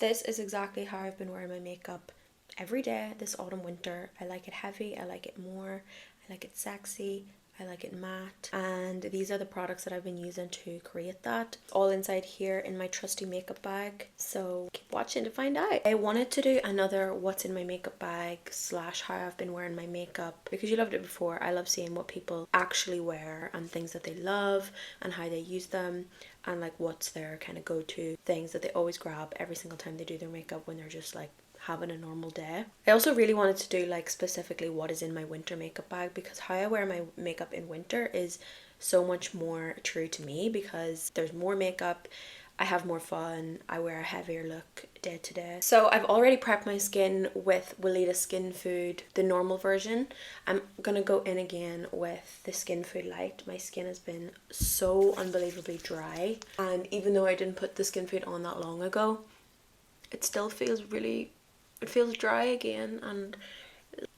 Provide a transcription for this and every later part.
This is exactly how I've been wearing my makeup every day this autumn winter. I like it heavy, I like it more, I like it sexy, I like it matte, and these are the products that I've been using to create that. All inside here in my trusty makeup bag, so keep watching to find out. I wanted to do another what's in my makeup bag / how I've been wearing my makeup, because you loved it before. I love seeing what people actually wear and things that they love and how they use them, and like what's their kind of go-to things that they always grab every single time they do their makeup when they're just like having a normal day. I also really wanted to do like specifically what is in my winter makeup bag, because how I wear my makeup in winter is so much more true to me, because there's more makeup, I have more fun, I wear a heavier look day to day. So I've already prepped my skin with WELEDA Skin Food, the normal version. I'm gonna go in again with the Skin Food Light. My skin has been so unbelievably dry, and even though I didn't put the Skin Food on that long ago, it still feels really, it feels dry again, and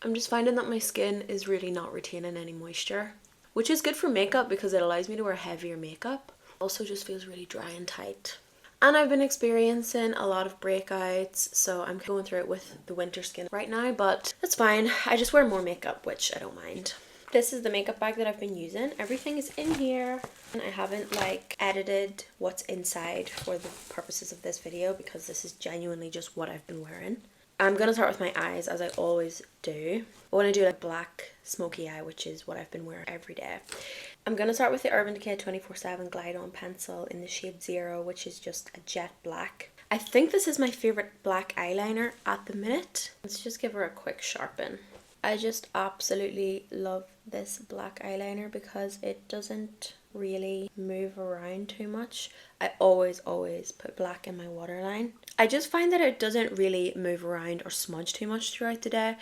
I'm just finding that my skin is really not retaining any moisture, which is good for makeup because it allows me to wear heavier makeup. Also just feels really dry and tight. And I've been experiencing a lot of breakouts, so I'm going through it with the winter skin right now, but that's fine. I just wear more makeup, which I don't mind. This is the makeup bag that I've been using. Everything is in here, and I haven't like edited what's inside for the purposes of this video because this is genuinely just what I've been wearing. I'm gonna start with my eyes, as I always do. I want to do like black smoky eye, which is what I've been wearing every day. I'm gonna start with the Urban Decay 24/7 Glide On Pencil in the shade 0, which is just a jet black. I think this is my favorite black eyeliner at the minute. Let's just give her a quick sharpen. I just absolutely love this black eyeliner because it doesn't really move around too much. I always put black in my waterline. I just find that it doesn't really move around or smudge too much throughout the day.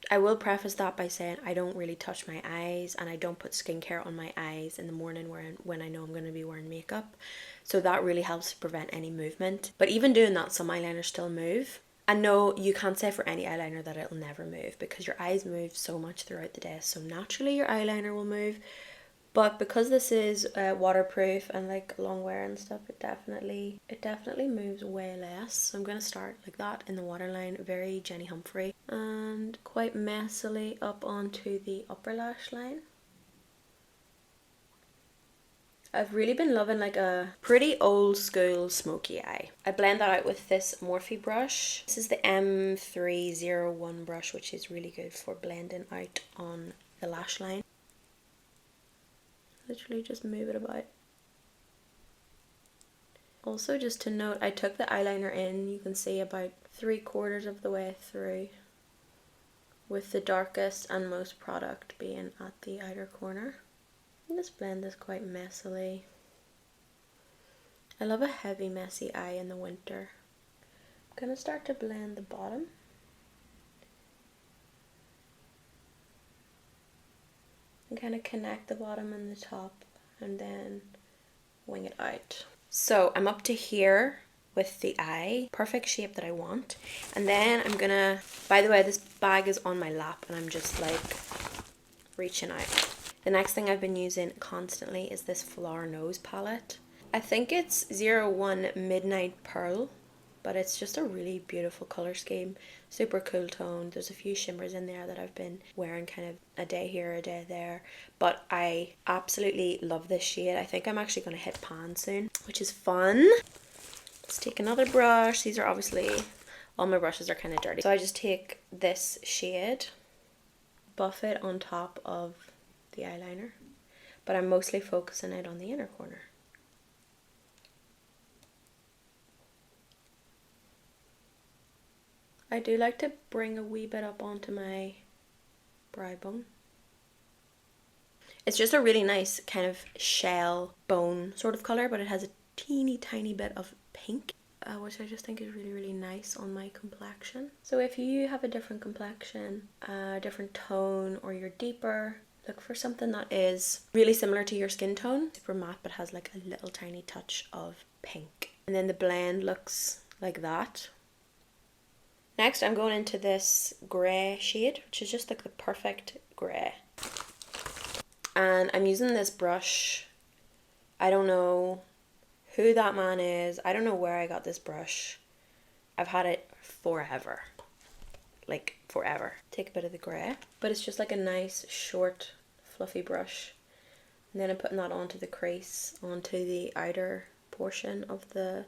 I will preface that by saying I don't really touch my eyes, and I don't put skincare on my eyes in the morning when I know I'm going to be wearing makeup. So that really helps to prevent any movement. But even doing that, some eyeliners still move. And no, you can't say for any eyeliner that it'll never move, because your eyes move so much throughout the day. So naturally your eyeliner will move. But because this is waterproof and like long wear and stuff, it definitely moves way less. So I'm going to start like that in the waterline, very Jenny Humphrey, and quite messily up onto the upper lash line. I've really been loving like a pretty old school smoky eye. I blend that out with this Morphe brush. This is the M301 brush, which is really good for blending out on the lash line. Literally just move it about. Also, just to note, I took the eyeliner in, you can see about 3/4 of the way through, with the darkest and most product being at the outer corner. I'll just blend this quite messily. I love a heavy messy eye in the winter. I'm gonna start to blend the bottom. And kind of connect the bottom and the top, and then wing it out. So I'm up to here with the eye, perfect shape that I want. And then I'm gonna, by the way, this bag is on my lap and I'm just like reaching out. The next thing I've been using constantly is this Flower Nose palette. I think it's 01 Midnight Pearl, but it's just a really beautiful color scheme, super cool tone. There's a few shimmers in there that I've been wearing kind of a day here, a day there, but I absolutely love this shade. I think I'm actually going to hit pan soon, which is fun. Let's take another brush. These are obviously, all my brushes are kind of dirty, so I just take this shade, buff it on top of the eyeliner, but I'm mostly focusing it on the inner corner. I do like to bring a wee bit up onto my brow bone. It's just a really nice kind of shell bone sort of colour, but it has a teeny tiny bit of pink, which I just think is really, really nice on my complexion. So if you have a different complexion, a different tone, or you're deeper, look for something that is really similar to your skin tone. Super matte, but has like a little tiny touch of pink. And then the blend looks like that. Next, I'm going into this grey shade, which is just like the perfect grey. And I'm using this brush. I don't know who that man is. I don't know where I got this brush. I've had it forever. Like forever. Take a bit of the grey. But it's just like a nice short fluffy brush. And then I'm putting that onto the crease, onto the outer portion of the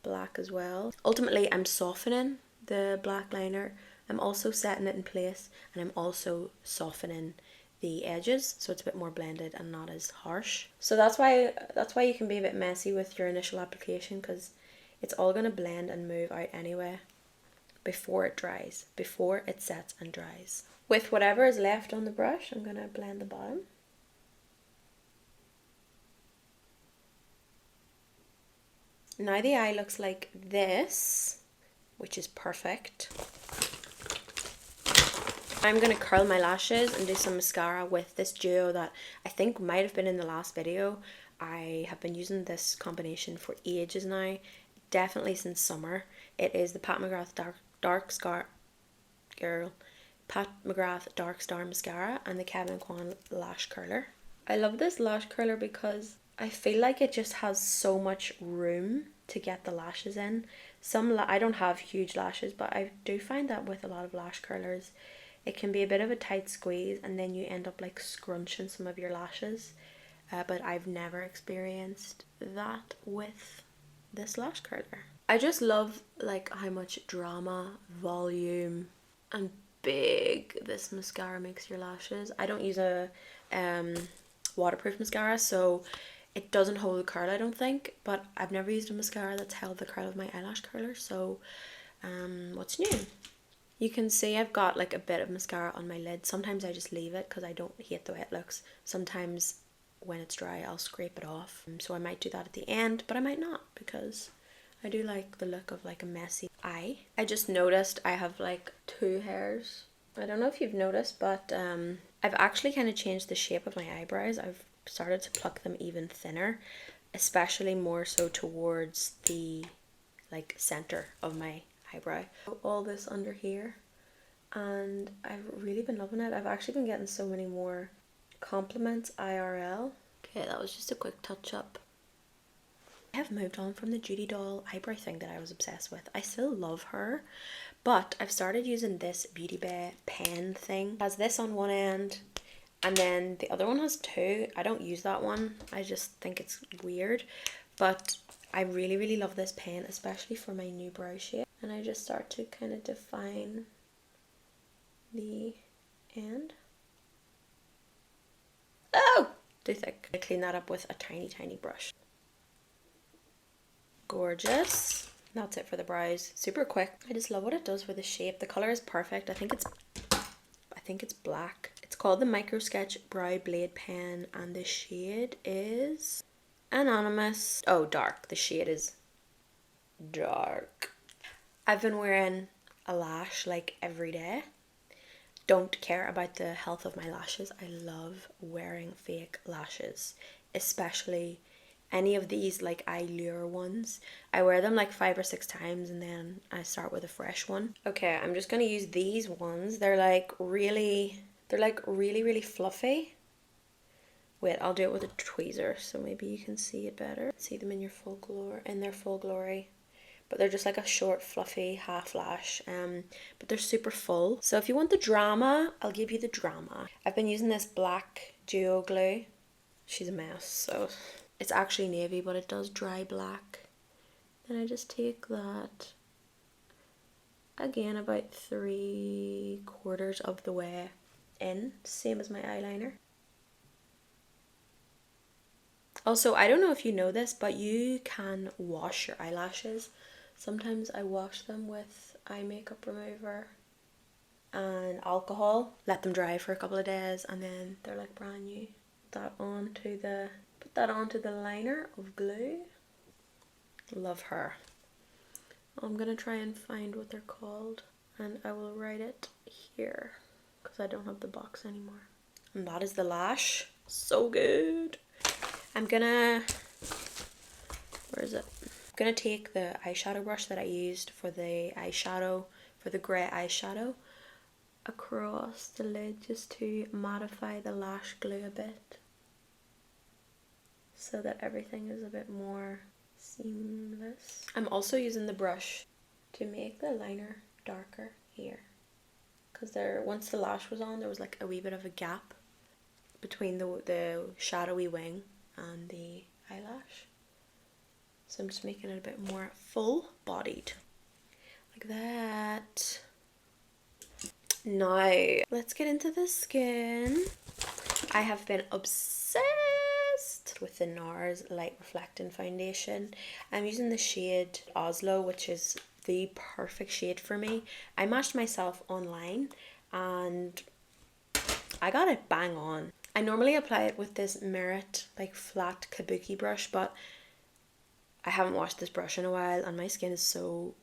black as well. Ultimately, I'm softening the black liner. I'm also setting it in place, and I'm also softening the edges so it's a bit more blended and not as harsh. So that's why you can be a bit messy with your initial application, because it's all going to blend and move out anyway before it dries, before it sets and dries. With whatever is left on the brush, I'm going to blend the bottom. Now the eye looks like this, which is perfect. I'm going to curl my lashes and do some mascara with this duo that I think might have been in the last video. I have been using this combination for ages now, definitely since summer. It is the Pat McGrath Dark Star Mascara and the KEVYN Lash Curler. I love this lash curler because I feel like it just has so much room to get the lashes in. I don't have huge lashes, but I do find that with a lot of lash curlers, it can be a bit of a tight squeeze and then you end up like scrunching some of your lashes. But I've never experienced that with this lash curler. I just love like how much drama, volume and big this mascara makes your lashes. I don't use a waterproof mascara, so it doesn't hold the curl, I don't think, but I've never used a mascara that's held the curl of my eyelash curler, so what's new? You can see I've got like a bit of mascara on my lid. Sometimes I just leave it because I don't hate the way it looks. Sometimes when it's dry I'll scrape it off, so I might do that at the end, but I might not because I do like the look of like a messy eye. I just noticed I have like 2 hairs. I don't know if you've noticed, but I've actually kind of changed the shape of my eyebrows. I've started to pluck them even thinner, especially more so towards the like center of my eyebrow. All this under here, and I've really been loving it. I've actually been getting so many more compliments IRL. Okay, that was just a quick touch up. I have moved on from the Judy doll eyebrow thing that I was obsessed with. I still love her, but I've started using this Beauty Bay pen thing. It has this on one end, and then the other one has 2. I don't use that one. I just think it's weird, but I really, really love this pen, especially for my new brow shape. And I just start to kind of define the end. Oh! Too thick. I clean that up with a tiny, tiny brush. Gorgeous. That's it for the brows. Super quick. I just love what it does for the shape. The color is perfect. I think it's black. It's called the Micro Sketch Brow Blade Pen, and the shade is Anonymous. Oh, dark. The shade is dark. I've been wearing a lash like every day. Don't care about the health of my lashes. I love wearing fake lashes, especially any of these like EYELURE ones. I wear them like 5 or 6 times and then I start with a fresh one. Okay, I'm just gonna use these ones. They're like really fluffy. Wait, I'll do it with a tweezer so maybe you can see it better. See them in their full glory. But they're just like a short fluffy half lash, but they're super full. So if you want the drama, I'll give you the drama. I've been using this black duo glue. She's a mess, so it's actually navy, but it does dry black. Then I just take that again about 3/4 of the way in, same as my eyeliner. Also, I don't know if you know this, but you can wash your eyelashes. Sometimes I wash them with eye makeup remover and alcohol. Let them dry for a couple of days and then they're like brand new. Put that onto the liner of glue. Love her. I'm gonna try and find what they're called and I will write it here because I don't have the box anymore. And that is the lash. So good. I'm gonna take the eyeshadow brush that I used for the eyeshadow, for the grey eyeshadow, across the lid just to mattify the lash glue a bit so that everything is a bit more seamless. I'm also using the brush to make the liner darker here. Because there, once the lash was on, there was like a wee bit of a gap between the shadowy wing and the eyelash. So I'm just making it a bit more full-bodied. Like that. Now, let's get into the skin. I have been obsessed with the NARS Light Reflecting Foundation. I'm using the shade OSLO, which is the perfect shade for me. I matched myself online and I got it bang on. I normally apply it with this Merit like flat kabuki brush, but I haven't washed this brush in a while and my skin is so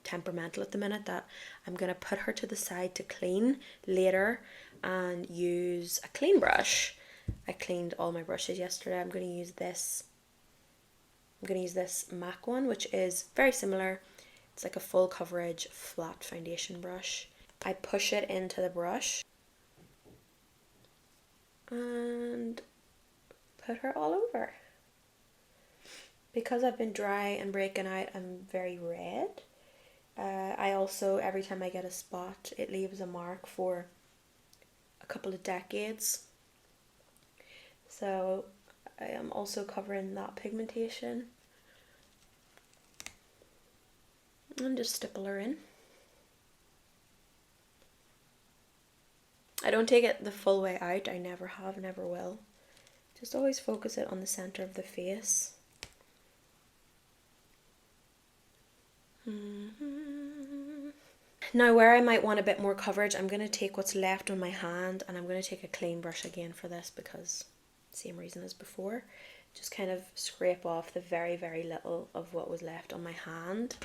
temperamental at the minute that I'm gonna put her to the side to clean later and use a clean brush. I cleaned all my brushes yesterday. I'm gonna use this MAC one, which is very similar. It's like a full coverage flat foundation brush. I push it into the brush and put her all over. Because I've been dry and breaking out, I'm very red. I also, every time I get a spot, it leaves a mark for a couple of decades. So I am also covering that pigmentation. And just stipple her in. I don't take it the full way out. I never have, never will. Just always focus it on the center of the face. Now where I might want a bit more coverage, I'm going to take what's left on my hand and I'm going to take a clean brush again for this because same reason as before. Just kind of scrape off the very, very little of what was left on my hand.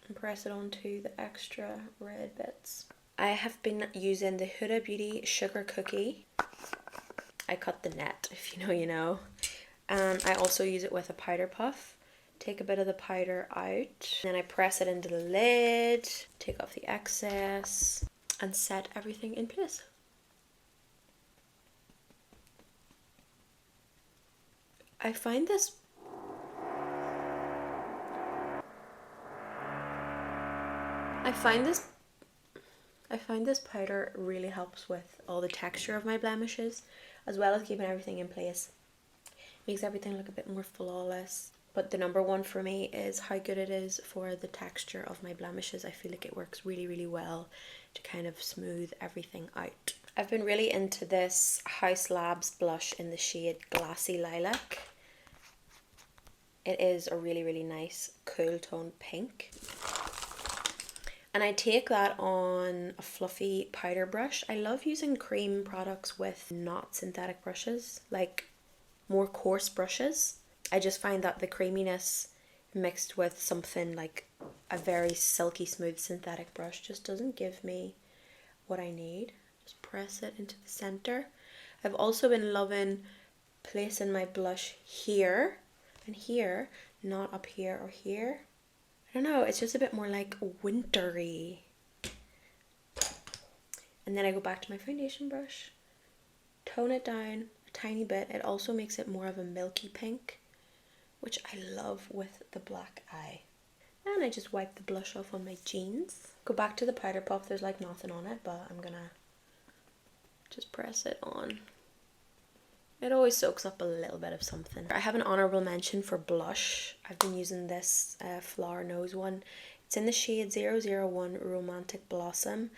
And press it onto the extra red bits. I have been using the Huda Beauty Sugar Cookie. I cut the net, if you know, you know. And I also use it with a powder puff. Take a bit of the powder out. Then I press it into the lid, take off the excess, and set everything in place. I find this powder really helps with all the texture of my blemishes, as well as keeping everything in place. Makes everything look a bit more flawless. But the number one for me is how good it is for the texture of my blemishes. I feel like it works really, really well to kind of smooth everything out. I've been really into this HAUS Labs blush in the shade Glassy Lilac. It is a really, really nice cool tone pink. And I take that on a fluffy powder brush. I love using cream products with not synthetic brushes, like more coarse brushes. I just find that the creaminess mixed with something like a very silky smooth synthetic brush just doesn't give me what I need. Just press it into the center. I've also been loving placing my blush here and here, not up here or here. I don't know, it's just a bit more like wintry. And then I go back to my foundation brush, tone it down a tiny bit. It also makes it more of a milky pink, which I love with the black eye. And I just wipe the blush off on my jeans. Go back to the powder puff. There's like nothing on it, but I'm gonna just press it on. It always soaks up a little bit of something. I have an honorable mention for blush. I've been using this Flower Nose one. It's in the shade 001 Romantic Blossom.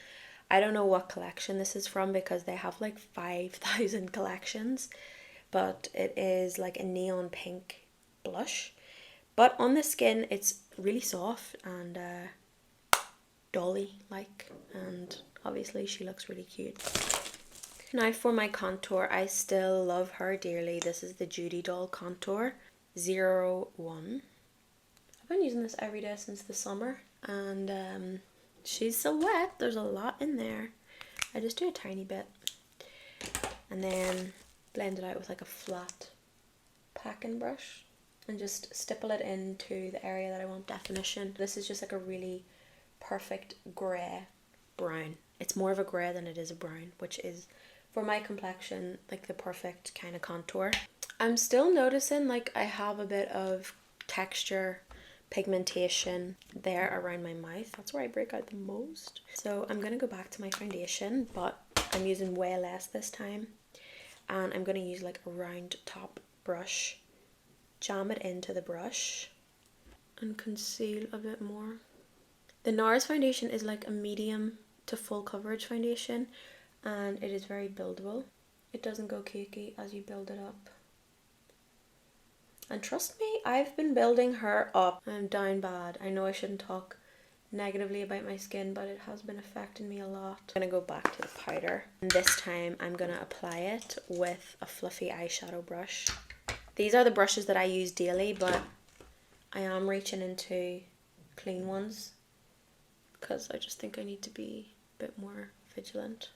I don't know what collection this is from because they have like 5,000 collections, but it is like a neon pink blush. But on the skin, it's really soft and dolly-like, and obviously she looks really cute. Now for my contour, I still love her dearly. This is the Judy Doll Contour 01. I've been using this every day since the summer, and she's so wet. There's a lot in there. I just do a tiny bit and then blend it out with like a flat packing brush and just stipple it into the area that I want definition. This is just like a really perfect grey brown. It's more of a grey than it is a brown, which is for my complexion like the perfect kind of contour. I'm still noticing like I have a bit of texture pigmentation there around my mouth. That's where I break out the most. So I'm going to go back to my foundation, but I'm using way less this time. And I'm going to use like a round top brush, jam it into the brush and conceal a bit more. The NARS foundation is like a medium to full coverage foundation, and it is very buildable. It doesn't go cakey as you build it up. And trust me, I've been building her up. I'm down bad. I know I shouldn't talk negatively about my skin, but it has been affecting me a lot. I'm gonna go back to the powder, and this time I'm gonna apply it with a fluffy eyeshadow brush. These are the brushes that I use daily, but I am reaching into clean ones because I just think I need to be a bit more vigilant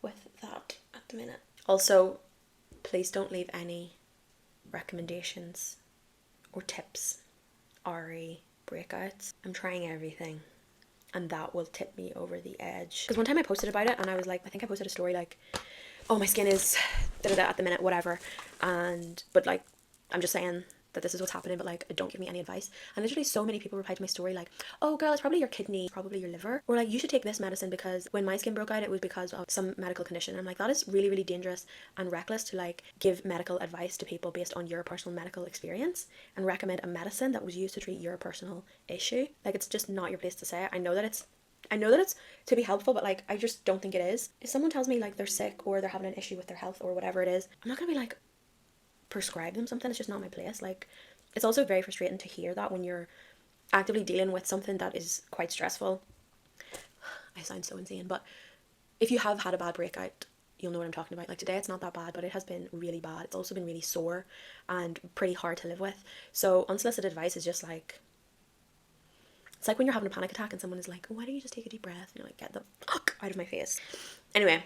with that at the minute. Also, please don't leave any recommendations or tips, RE breakouts. I'm trying everything, and that will tip me over the edge. Because one time I posted about it and I was like, I think I posted a story like, oh, my skin is da-da-da at the minute, whatever, but like, I'm just saying that this is what's happening, but like, don't give me any advice. And literally so many people replied to my story like, oh girl, it's probably your kidney, probably your liver, or like, you should take this medicine because when my skin broke out it was because of some medical condition. And I'm like, that is really, really dangerous and reckless to like give medical advice to people based on your personal medical experience and recommend a medicine that was used to treat your personal issue. Like, it's just not your place to say it. I know that it's to be helpful, but like, I just don't think it is. If someone tells me like they're sick or they're having an issue with their health or whatever it is, I'm not gonna be like, prescribe them something. It's just not my place. Like, it's also very frustrating to hear that when you're actively dealing with something that is quite stressful. I sound so insane, but if you have had a bad breakout, you'll know what I'm talking about. Like, today it's not that bad, but it has been really bad. It's also been really sore and pretty hard to live with. So unsolicited advice is just like, it's like when you're having a panic attack and someone is like, oh, why don't you just take a deep breath? And you're like, get the fuck out of my face. Anyway,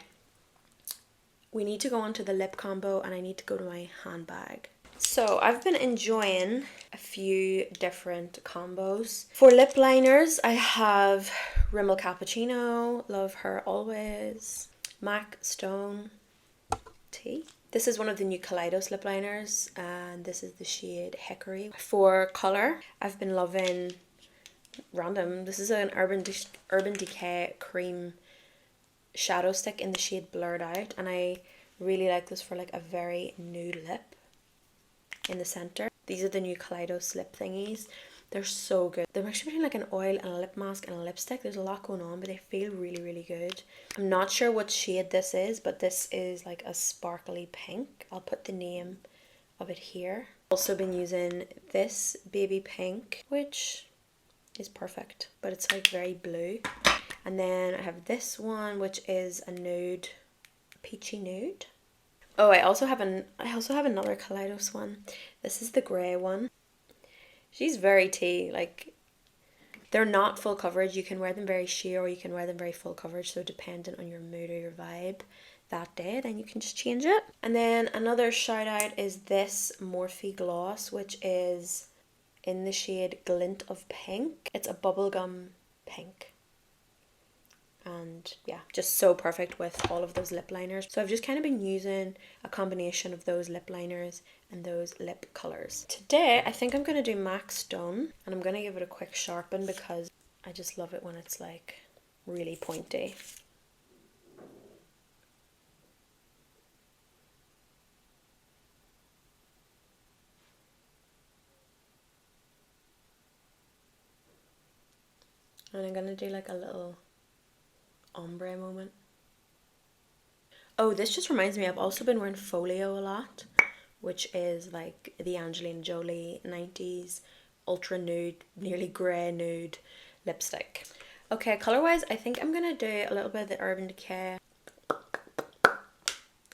we need to go on to the lip combo, and I need to go to my handbag. So I've been enjoying a few different combos. For lip liners, I have Rimmel Cappuccino, love her always. MAC Stone Tea. This is one of the new KALEIDOS lip liners, and this is the shade Hickory. For colour, I've been loving random. This is an Urban Decay cream shadow stick in the shade Blurred Out, and I really like this for like a very nude lip in the center. These are the new KALEIDOS lip thingies. They're so good. They're actually between like an oil and a lip mask and a lipstick. There's a lot going on, but they feel really, really good. I'm not sure what shade this is, but this is like a sparkly pink. I'll put the name of it here. Also been using this baby pink, which is perfect, but it's like very blue. And then I have this one, which is a nude, peachy nude. Oh, I also have another KALEIDOS one. This is the grey one. She's very tea. Like, they're not full coverage. You can wear them very sheer or you can wear them very full coverage. So dependent on your mood or your vibe that day, then you can just change it. And then another shout out is this MORPHE gloss, which is in the shade Glint of Pink. It's a bubblegum pink. And yeah, just so perfect with all of those lip liners. So I've just kind of been using a combination of those lip liners and those lip colours. Today, I think I'm going to do MAC Stone, and I'm going to give it a quick sharpen because I just love it when it's like really pointy. And I'm going to do like a little ombre moment. Oh, this just reminds me, I've also been wearing Folio a lot, which is like the Angelina Jolie 90s ultra nude, nearly grey nude lipstick. Okay, colour wise, I think I'm gonna do a little bit of the Urban Decay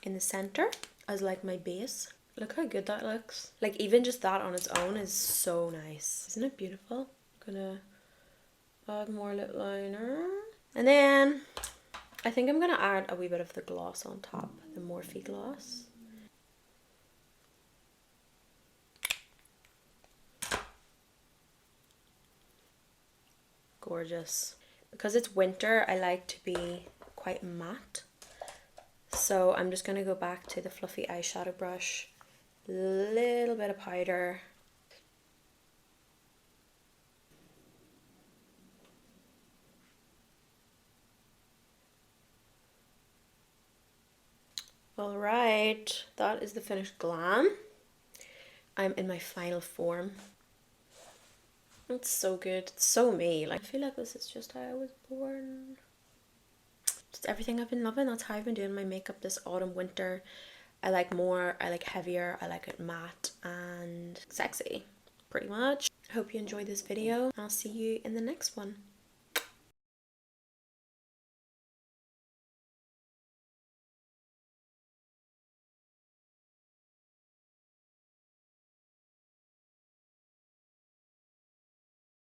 in the centre as like my base. Look how good that looks. Like, even just that on its own is so nice. Isn't it beautiful? I'm gonna add more lip liner. And then I think I'm going to add a wee bit of the gloss on top, the Morphe gloss. Gorgeous. Because it's winter, I like to be quite matte. So I'm just going to go back to the fluffy eyeshadow brush, little bit of powder, Alright, that is the finished glam. I'm in my final form. It's so good. It's so me. Like, I feel like this is just how I was born. Just everything I've been loving. That's how I've been doing my makeup this autumn, winter. I like more, I like heavier, I like it matte and sexy, pretty much. I hope you enjoyed this video. I'll see you in the next one.